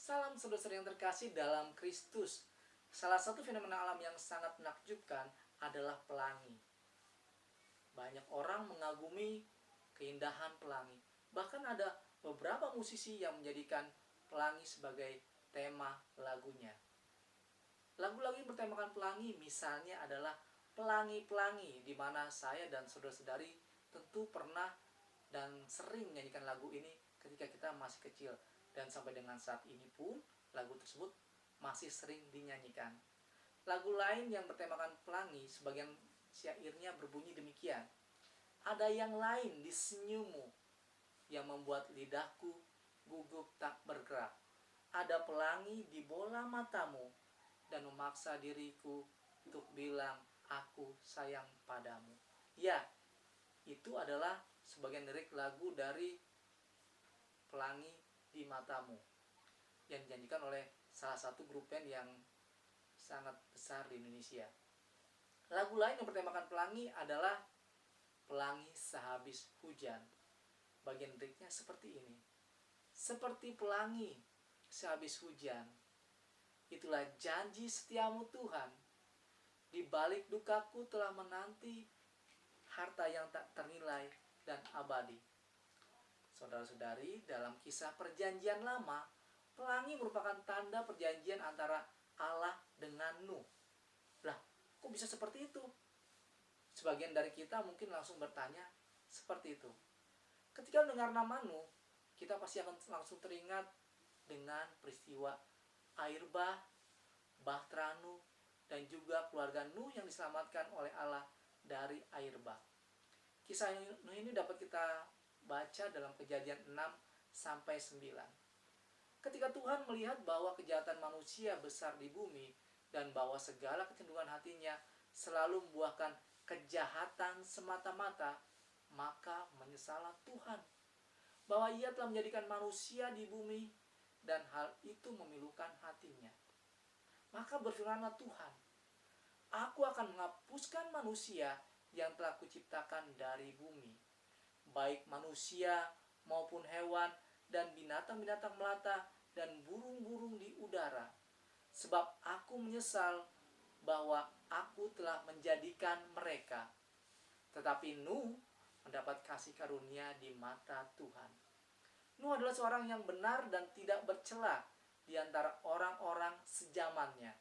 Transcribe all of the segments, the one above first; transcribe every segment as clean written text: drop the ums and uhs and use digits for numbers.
Salam saudara-saudara yang terkasih dalam Kristus. Salah satu fenomena alam yang sangat menakjubkan adalah pelangi. Banyak orang mengagumi keindahan pelangi. Bahkan ada beberapa musisi yang menjadikan pelangi sebagai tema lagunya. Lagu-lagu yang bertemakan pelangi misalnya adalah Pelangi-Pelangi, di mana saya dan saudara-saudari tentu pernah dan sering menyanyikan lagu ini ketika kita masih kecil. Dan sampai dengan saat ini pun lagu tersebut masih sering dinyanyikan. Lagu lain yang bertemakan pelangi, sebagian syairnya berbunyi demikian. Ada yang lain di senyummu yang membuat lidahku gugup tak bergerak. Ada pelangi di bola matamu dan memaksa diriku untuk bilang aku sayang padamu. Ya, itu adalah sebagian lirik lagu dari Pelangi di Matamu yang dinyanyikan oleh salah satu grup band yang sangat besar di Indonesia. Lagu lain yang bertemakan pelangi adalah Pelangi Sehabis Hujan. Bagian liriknya seperti ini. Seperti pelangi sehabis hujan, itulah janji setiamu Tuhan. Di balik dukaku telah menanti harta yang tak ternilai dan abadi. Saudara-saudari, dalam kisah perjanjian lama, pelangi merupakan tanda perjanjian antara Allah dengan Nuh. Lah, kok bisa seperti itu? Sebagian dari kita mungkin langsung bertanya seperti itu. Ketika mendengar nama Nuh, kita pasti akan langsung teringat dengan peristiwa air bah, bahtera Nuh, dan juga keluarga Nuh yang diselamatkan oleh Allah dari air bah. Kisah Nuh ini dapat kita baca dalam Kejadian 6-9. Ketika Tuhan melihat bahwa kejahatan manusia besar di bumi dan bahwa segala kecenderungan hatinya selalu membuahkan kejahatan semata-mata, maka menyesallah Tuhan bahwa ia telah menjadikan manusia di bumi dan hal itu memilukan hatinya. Maka berfirmanlah Tuhan, aku akan menghapuskan manusia yang telah kuciptakan dari bumi, baik manusia maupun hewan dan binatang-binatang melata dan burung-burung di udara, sebab aku menyesal bahwa aku telah menjadikan mereka. Tetapi Nuh mendapat kasih karunia di mata Tuhan. Nuh adalah seorang yang benar dan tidak bercela di antara orang-orang sezamannya,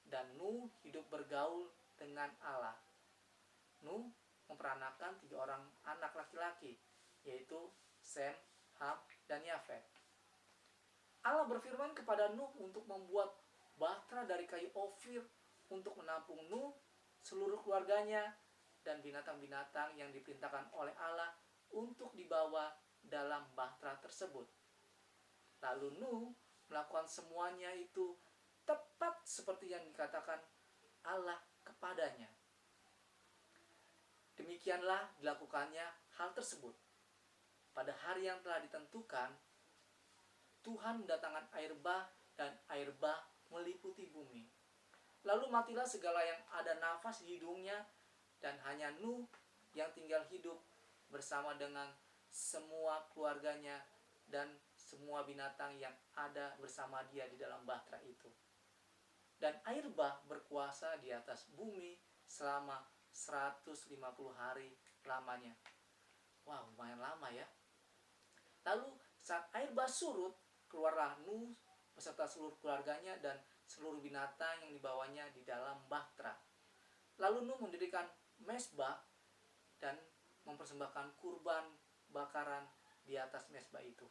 dan Nuh hidup bergaul dengan Allah. Nuh memperanakan 3 orang anak laki-laki, yaitu Sem, Ham, dan Yafet. Allah berfirman kepada Nuh untuk membuat bahtera dari kayu Ofir untuk menampung Nuh, seluruh keluarganya, dan binatang-binatang yang diperintahkan oleh Allah untuk dibawa dalam bahtera tersebut. Lalu Nuh melakukan semuanya itu tepat seperti yang dikatakan Allah kepadanya. Demikianlah dilakukannya hal tersebut. Pada hari yang telah ditentukan, Tuhan mendatangkan air bah dan air bah meliputi bumi. Lalu matilah segala yang ada nafas di hidungnya, dan hanya Nuh yang tinggal hidup bersama dengan semua keluarganya dan semua binatang yang ada bersama dia di dalam bahtera itu. Dan air bah berkuasa di atas bumi selama 150 hari lamanya. Wow, lumayan lama ya. Lalu saat air bah surut, keluarlah Nuh beserta seluruh keluarganya dan seluruh binatang yang dibawanya di dalam bahtera. Lalu Nuh mendirikan mezbah dan mempersembahkan kurban bakaran di atas mezbah itu.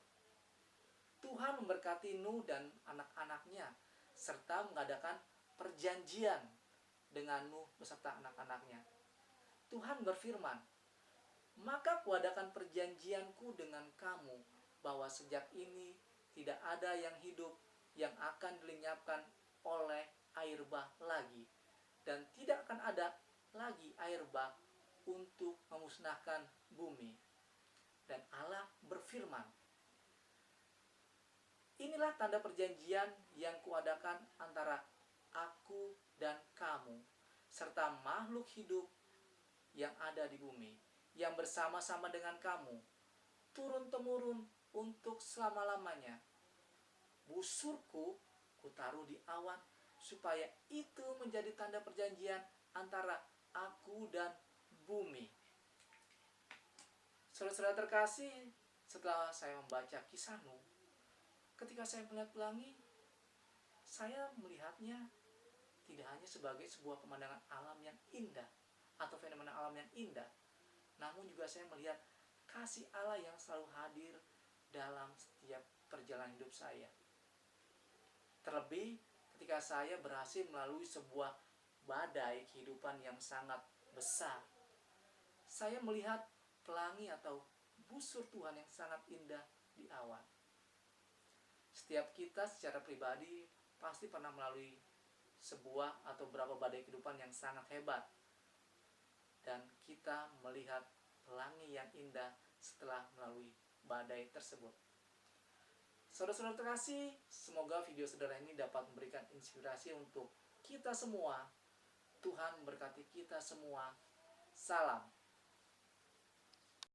Tuhan memberkati Nuh dan anak-anaknya serta mengadakan perjanjian dengan Nuh beserta anak-anaknya. Tuhan berfirman, maka kuadakan perjanjianku dengan kamu bahwa sejak ini tidak ada yang hidup yang akan dilenyapkan oleh air bah lagi, dan tidak akan ada lagi air bah untuk memusnahkan bumi. Dan Allah berfirman, inilah tanda perjanjian yang kuadakan antara aku dan kamu serta makhluk hidup yang ada di bumi, yang bersama-sama dengan kamu turun-temurun untuk selama-lamanya. busurku kutaruh di awan, supaya itu menjadi tanda perjanjian antara aku dan bumi. Saudara-saudara terkasih, setelah saya membaca Kisah Nuh, ketika saya melihat pelangi, saya melihatnya tidak hanya sebagai sebuah pemandangan alam yang indah atau fenomena alam yang indah, namun juga saya melihat kasih Allah yang selalu hadir dalam setiap perjalanan hidup saya. Terlebih ketika saya berhasil melalui sebuah badai kehidupan yang sangat besar, saya melihat pelangi atau busur Tuhan yang sangat indah di awan. Setiap kita secara pribadi pasti pernah melalui sebuah atau beberapa badai kehidupan yang sangat hebat, dan kita melihat pelangi yang indah setelah melalui badai tersebut. Saudara-saudara terkasih, semoga video saudara ini dapat memberikan inspirasi untuk kita semua. Tuhan memberkati kita semua. Salam.